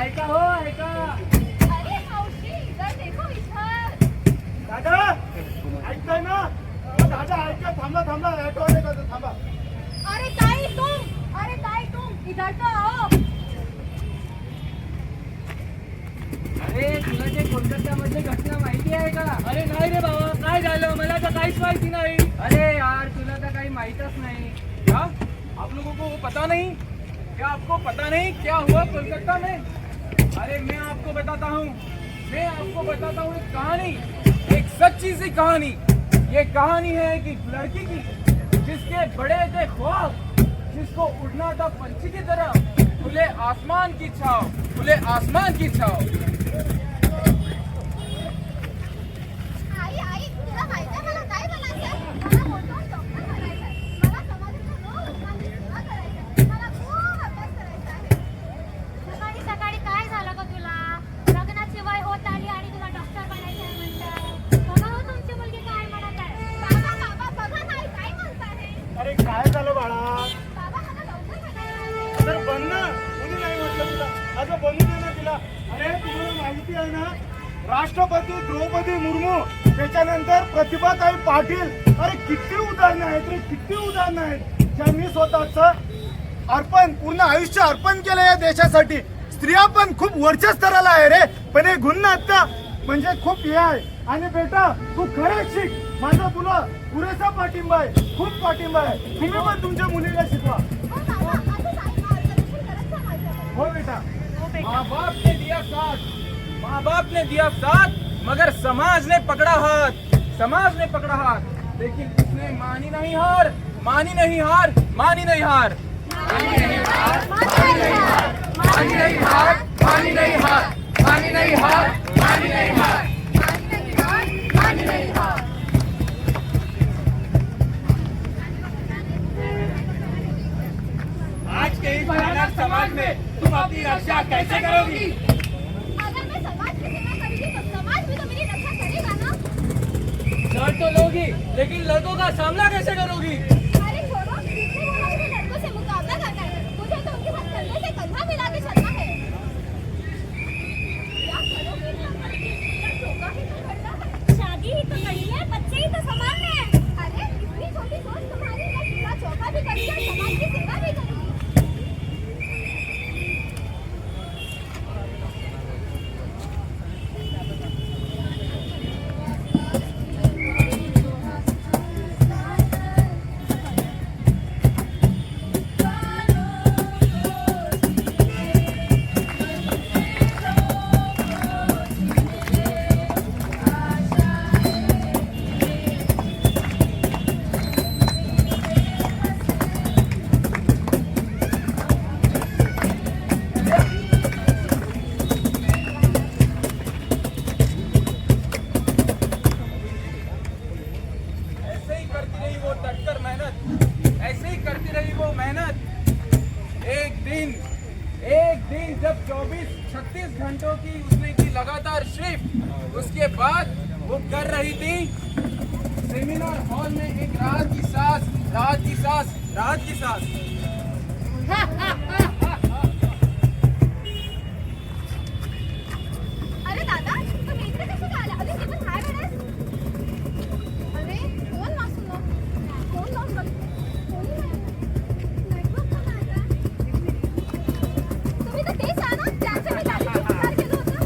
ऐका हो ऐका. अरे मावशी इधर देखो इधर. दादा ऐकताय ना? दादा ऐका, थांबा थांबा, ऑटो आले का? थांबा. अरे ताई तुम इधर तो आओ. अरे तुला ते कोलकात्यामधली घटना माहिती आहे का? अरे नाही रे बाबा, काय झालं मला तर काहीच माहिती नाही. अरे यार तुला तर काही माहीतच नाही. क्या आप लोगों को पता नहीं? क्या आपको पता नहीं क्या हुआ कोलकाता में? अरे मैं आपको बताता हूँ एक कहानी, एक सच्ची सी कहानी. ये कहानी है कि लड़की की जिसके बड़े थे ख्वाब, जिसको उड़ना था पंछी की तरह, खुले आसमान की छाव. आई तुला माहिती आहे मला काय बनायचंय? मला मोठं डॉक्टर बनायचंय. मला समाजाच्या लोकांची सेवा करायचंय. मला खूप अभ्यास करायचा आहे. सकाळी काय झालं का तुला? लग्नाची वय होत आली आणि तुला डॉक्टर बनायचंय म्हणताय. बघा हो तुमची मुलगी काय म्हणत आहे. बाबा बघा नाही काय म्हणताय. अरे काय झालं बाळा? बाबा मला लवकर बनायचंय. तर बन ना, कोणी नाही म्हटलं तुला? अगं बनू दे ना तिला. अरे तुम्हाला माहिती आहे ना, राष्ट्रपती द्रौपदी मुर्मू, त्याच्यानंतर प्रतिभाताई पाटील, अरे किती उदाहरणं आहेत रे, किती उदाहरणं आहेत ज्यांनी स्वतःच अर्पण, पूर्ण आयुष्य अर्पण केलं या देशासाठी. स्त्रिया पण खूप वरच्या स्तराला आहे रे, पण हे गुण आता म्हणजे खूप हे आहे. आणि बेटा तू खरंच शिक, माझा तुला पुरेसा पाठिंबा आहे, खूप पाठिंबा आहे. तुम्ही पण तुमच्या मुलीला शिकवा. हो बाबा आता ताई मार्गदर्शन करत जा माझ्यावर. हो बेटा. माँ बाप ने दिया साथ, मगर समाज ने पकड़ा हाथ. लेकिन उसने मानी नहीं हार. आज के इस भयानक समाज में तुम अपनी रक्षा कैसे करोगी? अगर मैं समाज की सेवा करूंगी तो समाज भी तो मेरी रक्षा करेगा ना. लड़ तो लोगी, लेकिन लड़कों का सामना कैसे करोगी? अरे छोड़ो, जितने वो मुझे लड़कों से मुकाबला करना है, मुझे तो उनके साथ कंधे से कंधा मिला के चलना है. क्या करोगे ना? धोखा ही तो करना है. शादी ही तो करनी है, बच्चे ही तो संभालने हैं. अरे इतनी छोटी सोच तुम्हारी. मैं पूरा चौका भी करूंगी और समाज की सेवा भी करूंगी. ऐसे ही करती रही वो मेहनत. एक दिन जब 24-36 घंटों की उसने की लगातार शिफ्ट, उसके बाद वो कर रही थी सेमिनार हॉल में एक राहत की सांस. अरे दादा तुम्ही इकडे कसे काय आला? अरे जीवन काय वेळेस? अरे फोन वाचून लो. फोन लावून बघ. फोन नेटवर्क का नाही का? तुम्ही तर तेच आहे ना ज्यांचे मी गाडीचे उपकार केलं होतं.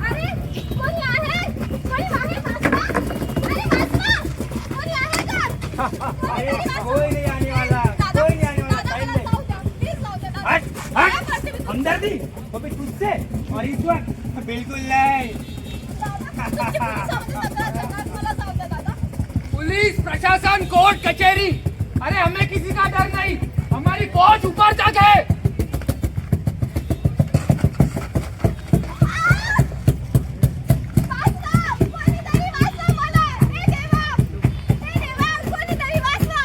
अरे कोणी आहे? कोणी आहे वाचवा? अरे वाचवा. कोणी आहे का? कोई नहीं आने वाला, कोई नहीं आने वाला. दादा मला जाऊ द्या. प्लीज जाऊ द्या दादा. हट काय हट, करते मी? हमदर्दी अबे तुझसे और इस वक्त बिल्कुल नहीं. दादा तुमची पोलीस जाऊ दे दादा. मला जाऊ द्या दादा. पुलिस प्रशासन कोर्ट कचहरी, अरे हमें किसी का डर नहीं. हमारी फौज ऊपर तक है. कोणीतरी वाचवा मला. हे देवा कोणीतरी वाचवा.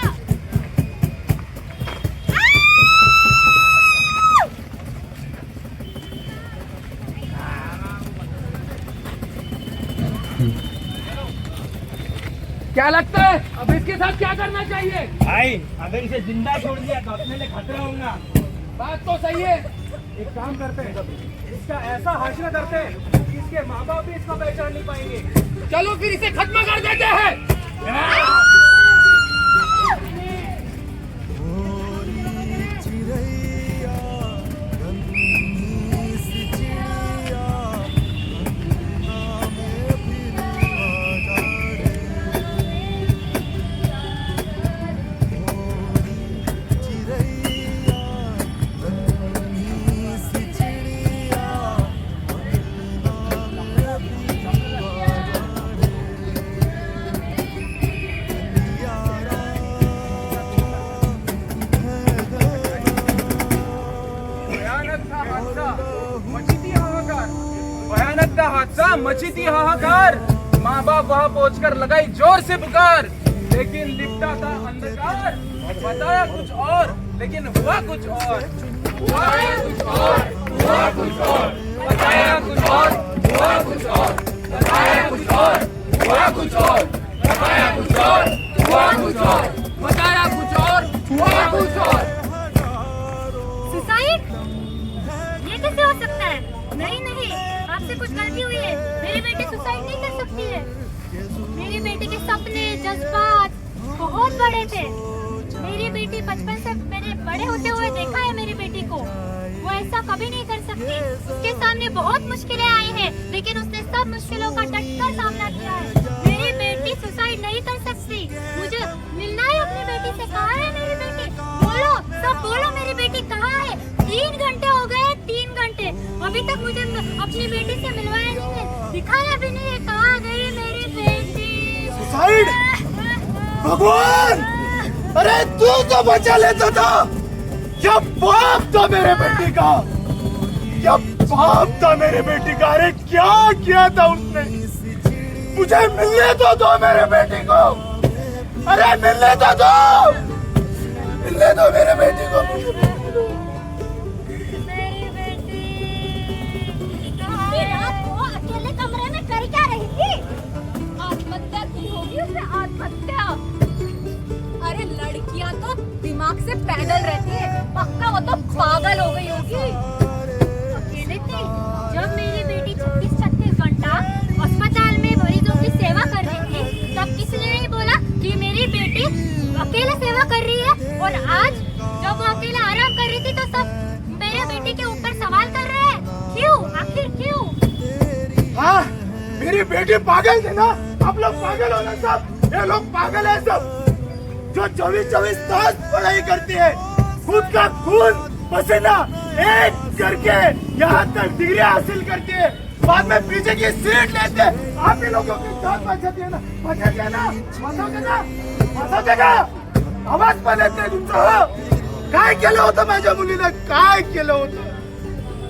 क्या लगता है अब इसके साथ क्या करना चाहिए? भाई अगर इसे जिंदा छोड़ दिया तो अपने लिए खतरा होगा. बात तो सही है। एक काम करते हैं, इसका ऐसा हाशिया करते हैं कि इसके माँ बाप भी इसका पहचान नहीं पाएंगे। चलो फिर इसे खत्म कर देते हैं। भयानक था हादसा, मची थी हाहाकार। माँ बाप वहाँ पहुँचकर लगाई जोर से पुकार, लेकिन लिपटा था अंधकार। बताया कुछ और, लेकिन हुआ कुछ और। हुआ कुछ और, हुआ कुछ और। बताया कुछ और, हुआ कुछ और। बताया कुछ और, हुआ कुछ और। बताया कुछ और, हुआ कुछ और। बताया कुछ और, हुआ कुछ और। सुसाइड? ये कैसे हो सकता है? नहीं नहीं, आपसे कुछ गलती हुई है। मेरी बेटी सुसाइड नहीं कर सकती है। मेरी बेटी के सपने, जज्बात बहुत बड़े थे। मेरी बेटी बचपन से मैंने बड़े होते हुए देखा है मेरी बेटी को। वो ऐसा कभी नहीं कर सकती। उसके सामने बहुत मुश्किलें आई हैं, लेकिन उसने सब मुश्किलों का डटकर सामना किया है। मेरी बेटी सुसाइड नहीं कर सकती। मुझे मिलना है अपनी बेटी से। कहाँ है मेरी बेटी? बोलो, सब बोलो, मेरी बेटी कहाँ है? 3 घंटे हो गए, 3 घंटे अभी तक मुझे अपनी बेटी से मिलवाया नहीं है, दिखाया भी नहीं है। कहाँ गई मेरी बेटी? सुसाइड? भगवान, अरे तू तो बचा लेता था। क्या बाप था मेरे बेटी का, क्या बाप था मेरे बेटी का। अरे क्या किया था उसने। मुझे मिलने तो दो मेरे बेटी को। अरे मिलने तो दो, मिलने दो मेरे बेटी को। मेरी बेटी रात को अकेले कमरे में कर क्या रही थी? आत्महत्या की होगी उसने, आत्महत्या। अरे लड़कियां तो दिमाग से पैदल रहती है, पक्का वो तो पागल हो गई होगी। अकेले थी जब मेरी बेटी 36 घंटा अस्पताल में मरीजों की सेवा कर रही थी, तब किसी ने नहीं बोला कि मेरी बेटी अकेले सेवा कर रही है। और आज जब वो अकेले आराम कर रही थी तो सब मेरे बेटी के ऊपर सवाल कर रहे हैं। क्यों? आखिर क्यों? हाँ, मेरी बेटी पागल थी ना। आप लोग पागल हो ना सब। ये लोग पागल है सब, जो 24-24 तास पढ़ाई करती है, खुद का खून पसीना एक करके यहाँ तक डिग्री हासिल करती है, बाद में पीछे की सीट लेते। आप ही लोगों की जान बचाती है ना, बचाती है ना, बचाते का आवाज पण येत नाही तुमचं। काय केलं होतं माझ्या मुलीने, काय केलं होतं?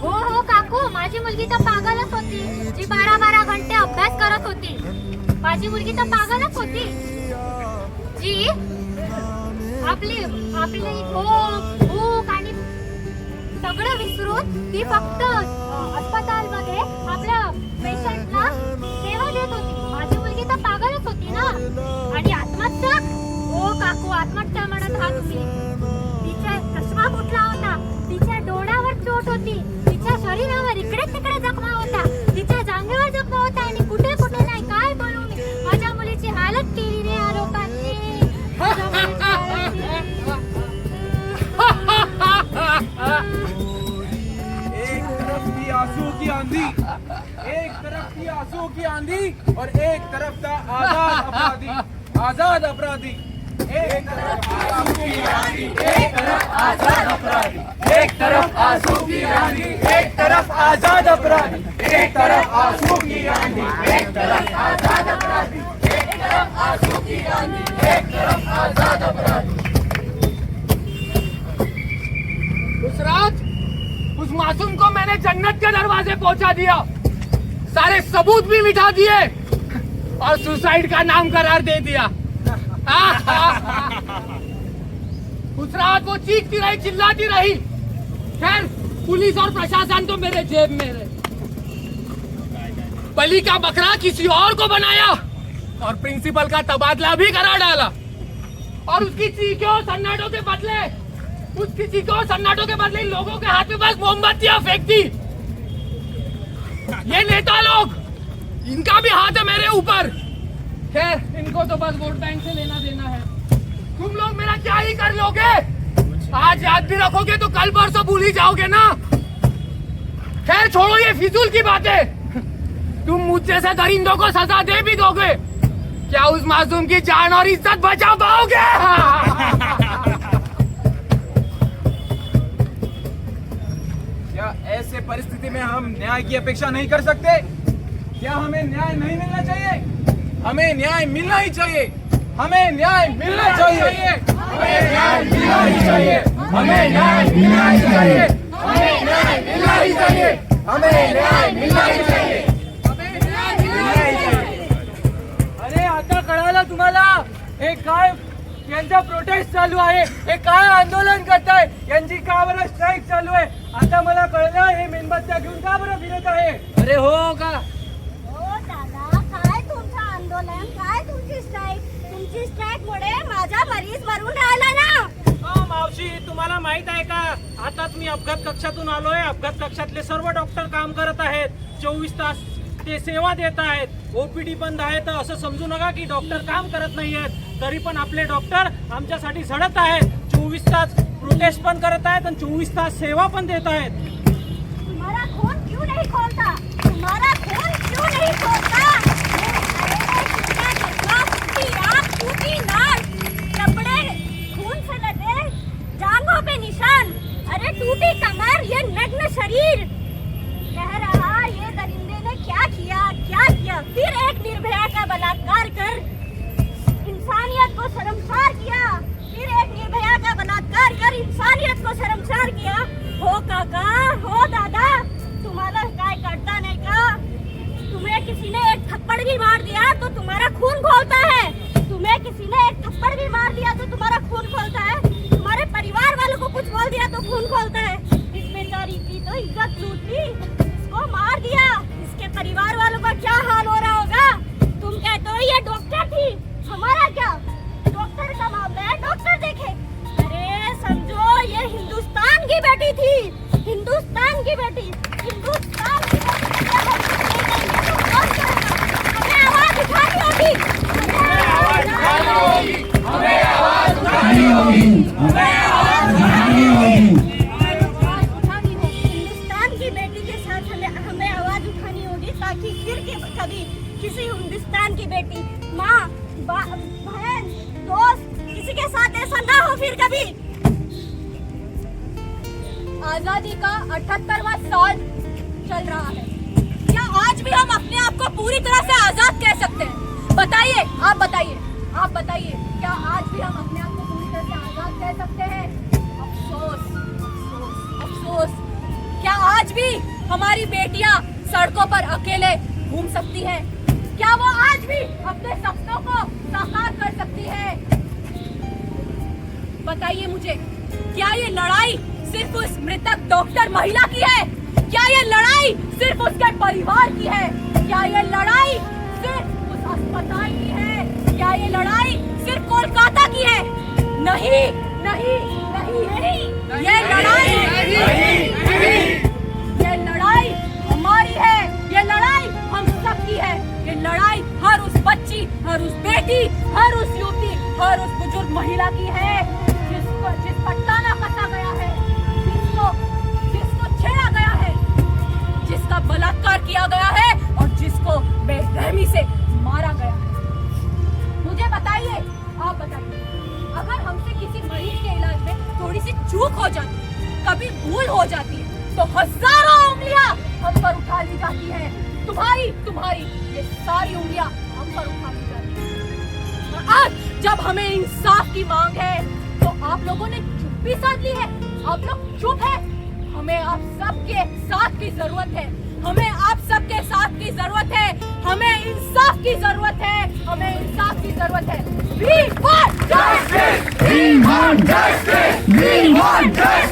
हो काकू, माझी मुलगी तर पागलच होती, जी 12-12 घंटे अभ्यास करत होती। माझी मुलगी तर पागलच होती जी आपली भूक आणि सगळं विसरून ती फक्त अस्पतालमध्ये आपल्या पेशंटला सेवा देत होती। माझी मुलगी तर पागलच होती ना। आणि आत्महत्या? हो काकू, आत्महत्या म्हणत हा तुम्ही। तिचा चष्मा फुटला होता, तिच्या डोळ्यावर चोट होती, तिच्या शरीरावर इकडे तिकडे जखमा होता, तिच्या जांघेवर जखमा होता आणि कुठे कुठे नाही, काय बोलू मी। माझ्या मुलीची हालत केली रे या लोकांनी। एक तरफ थी आंसू की आंधी, एक तरफ थी आंसू की आंधी, और एक तरफ था आजाद अपराधी, आजाद अपराधी। एक तरफ आंसू की आंधी, एक तरफ आजाद अपराधी, एक तरफ आंसू की आंधी, एक तरफ आजाद अपराधी, एक तरफ आंसू की आंधी, एक तरफ आजाद अपराधी, एक तरफ आंसू की आंधी, एक तरफ आजाद अपराधी। उस रात उस मासूम को मैंने जन्नत के दरवाजे पहुंचा दिया, सारे सबूत भी मिटा दिए और सुसाइड का नाम करार दे दिया। उस रात वो चीखती रही, चिल्लाती रही। खैर, पुलिस और प्रशासन तो मेरे जेब में रहे। बलि का बकरा किसी और को बनाया और प्रिंसिपल का तबादला भी करा डाला। और उसकी चीखों सन्नाटों के बदले उस किसी को सन्नाटों के बदले इन लोगों के हाथ में बस मोमबत्तियां फेंक दी। ये नेता लोग, इनका भी हाथ है मेरे ऊपर। खैर, इनको तो बस वोट बैंक से लेना देना है। तुम लोग मेरा क्या ही कर लोगे? आज याद भी रखोगे तो कल परसों भूल ही जाओगे ना। खैर छोड़ो ये फिजूल की बातें। तुम मुझ जैसे दरिंदों को सजा दे भी दोगे, क्या उस मासूम की जान और इज्जत बचा पाओगे? क्या ऐसे परिस्थिति में हम न्याय की अपेक्षा नहीं कर सकते? क्या हमें न्याय नहीं मिलना चाहिए? हमें न्याय मिलना ही चाहिए। हमें न्याय मिलना चाहिए। हमें न्याय मिलना ही चाहिए। हमें न्याय मिलना ही चाहिए। हमें न्याय मिलना ही चाहिए। हमें न्याय मिलना ही चाहिए। हमें न्याय मिलना ही चाहिए। अरे आता कळालं तुम्हाला? हे काय यांचा प्रोटेस्ट चालू आहे, हे काय आंदोलन करताय, यांची का बरं स्ट्राईक चालू आहे? आता मला कळलं हे मेणबत्त्या घेऊन का बरं फिरत आहे. अरे हो का? हो दादा, काय तुमचं आंदोलन, काय तुमची स्ट्राईक? तुमची स्ट्राईक मुळे माझा मरीज मरून राहिला ना. मावशी, तुम्हाला माहित आहे का, आताच मी अपघात कक्षातून आलोय. अपघात कक्षातले सर्व डॉक्टर काम करत आहेत. 24 तास ते सेवा देत आहेत. ओपीडी बंद आहे तर असं समजू नका की डॉक्टर काम करत नाहीयेत. तरी पण आपले डॉक्टर आमच्यासाठी झडत आहेत. 24 तास प्रोटेस्ट पण करत आहेत आणि 24 तास सेवा पण देत आहेत. तुम्हारा खून क्यों नहीं खोलता? तुम्हारा खून क्यों नहीं खोलता? टूटी नाक, कपड़े खून से लदे, जांघों पे निशान, अरे टूटी कमर, ये नग्न शरीर, कह रहा ये दरिंदे ने क्या किया, क्या किया? फिर एक निर्भया का बलात्कार कर इंसानियत को शर्मसार किया। फिर एक निर्भया का बलात्कार कर इंसानियत को शर्मसार किया। हो काका, हो दादा, तुम्हाला काय कळता नहीं का? तुम्हें किसी ने एक थप्पड़ भी मार दिया तो तुम्हारा खून खौलता है। तुम्हें किसी ने एक थप्पड़ भी मार दिया तो तुम्हारा खून खौलता है। तुम्हारे परिवार वालों को कुछ बोल दिया तो खून खौलता है। इस बेचारी की तो इज्जत लूट ली, इसको मार दिया, इसके परिवार वालों का क्या हाल हो रहा होगा? तुम कहते हो ये डॉक्टर थी, हमारा क्या? डॉक्टर का मामला है, डॉक्टर देखे। अरे समझो ये हिंदुस्तान की बेटी थी, हिंदुस्तान की बेटी, हिंदुस्तान की बेटी। हमें आवाज उठानी होगी, हमें आवाज उठानी होगी, हमें आवाज उठानी होगी, हमें आवाज उठानी होगी, आवाज उठानी होगी। हिंदुस्तान की बेटी के साथ हमें आवाज उठानी होगी ताकि फिर कभी किसी हिंदुस्तान की बेटी, माँ, बहन, दोस्त, किसी के साथ ऐसा ना हो फिर कभी। आजादी का 78वां साल चल रहा है। क्या आज भी हम अपने आप को पूरी तरह से आजाद कह सकते हैं? बताइए, आप बताइए, आप बताइए, क्या आज भी हम अपने आप को पूरी तरह से आजाद कह सकते हैं? अफसोस, अफसोस, अफसोस। क्या आज भी हमारी बेटियां सड़कों पर अकेले घूम सकती हैं? क्या वो आज भी अपने सपनों को साकार कर सकती है? बताइए मुझे, क्या ये लड़ाई सिर्फ उस मृतक डॉक्टर महिला की है? क्या ये लड़ाई सिर्फ उसके परिवार की है? क्या ये लड़ाई सिर्फ उस अस्पताल की है? क्या ये लड़ाई सिर्फ कोलकाता की है? नहीं, नहीं, नहीं, नहीं। ये लड़ाई, ये लड़ाई हमारी है। ये लड़ाई हम सबकी है। ये लड़ाई हर उस बच्ची, हर उस बेटी, हर उस युवती, हर उस बुजुर्ग महिला की है जिस पर ताना कसा गया है, जिसको छेड़ा गया है, जिसका बलात्कार किया गया है और जिसको बेरहमी से मारा गया है। मुझे बताइए, आप बताइए, अगर हमसे किसी मरीज के इलाज में थोड़ी सी चूक हो जाती है, कभी भूल हो जाती है, तो हजारों उंगलियां हम पर उठा ली जाती है। तुम्हारी ये सारी उंगलियां हम पर उठा ली जाती है। और आज जब हमें इंसाफ की मांग है तो आप लोगों ने चुप्पी साध ली है। आप लोग चुप है। हमें आप सबके साथ की जरूरत है। हमें आप सबके साथ की जरूरत है। हमें इंसाफ की जरूरत है। हमें इंसाफ की जरूरत है। We want justice! We want justice! We want justice!